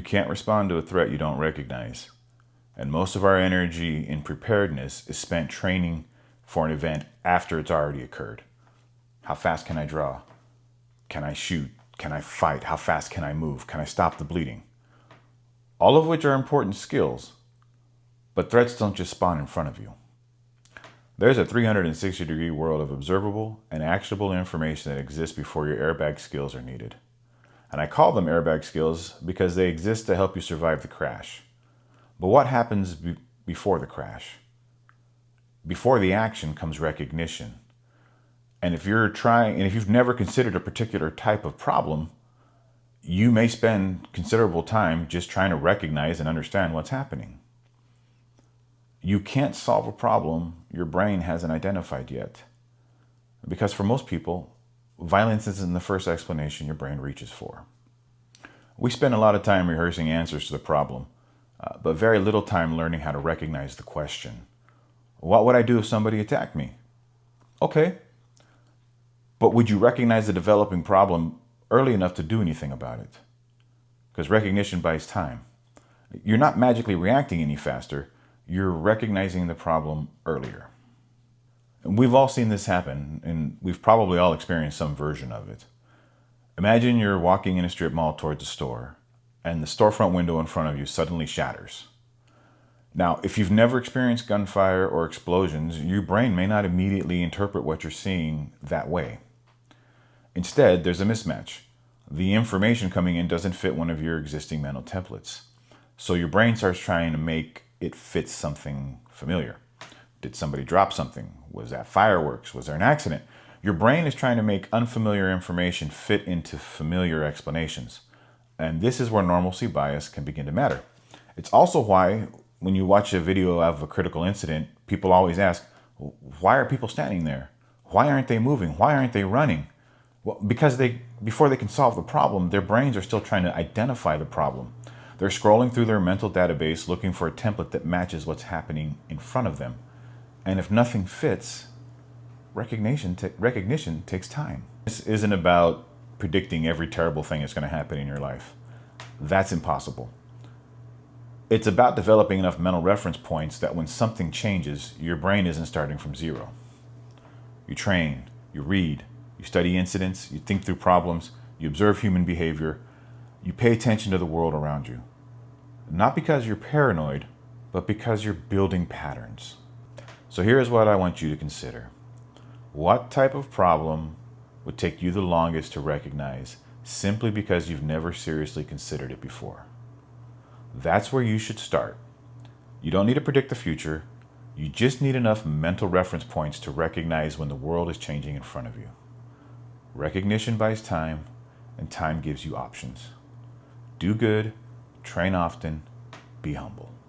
can't respond to a threat you don't recognize. And most of our energy in preparedness is spent training for an event after it's already occurred. How fast can I draw? Can I shoot? Can I fight? How fast can I move? Can I stop the bleeding? All of which are important skills, but threats don't just spawn in front of you. There's a 360-degree world of observable and actionable information that exists before your airbag skills are needed. And I call them airbag skills because they exist to help you survive the crash. But what happens before the crash? Before the action comes recognition. And if you've never considered a particular type of problem, you may spend considerable time just trying to recognize and understand what's happening. You can't solve a problem your brain hasn't identified yet. Because for most people, violence isn't the first explanation your brain reaches for. We spend a lot of time rehearsing answers to the problem, but very little time learning how to recognize the question. What would I do if somebody attacked me? Okay. But would you recognize the developing problem early enough to do anything about it? Because recognition buys time. You're not magically reacting any faster. You're recognizing the problem earlier. And we've all seen this happen, and we've probably all experienced some version of it. Imagine you're walking in a strip mall towards a store, and the storefront window in front of you suddenly shatters. Now, if you've never experienced gunfire or explosions, your brain may not immediately interpret what you're seeing that way. Instead, there's a mismatch. The information coming in doesn't fit one of your existing mental templates. So your brain starts trying to make it fit something familiar. Did somebody drop something? Was that fireworks? Was there an accident? Your brain is trying to make unfamiliar information fit into familiar explanations. And this is where normalcy bias can begin to matter. It's also why when you watch a video of a critical incident, people always ask, why are people standing there? Why aren't they moving? Why aren't they running? Well, because before they can solve the problem, their brains are still trying to identify the problem. They're scrolling through their mental database looking for a template that matches what's happening in front of them. And if nothing fits, recognition takes time. This isn't about predicting every terrible thing that's going to happen in your life. That's impossible. It's about developing enough mental reference points that when something changes, your brain isn't starting from zero. You train, you read, you study incidents, you think through problems, you observe human behavior, you pay attention to the world around you. Not because you're paranoid, but because you're building patterns. So here's what I want you to consider. What type of problem would take you the longest to recognize simply because you've never seriously considered it before? That's where you should start. You don't need to predict the future. You just need enough mental reference points to recognize when the world is changing in front of you. Recognition buys time, and time gives you options. Do good, train often, be humble.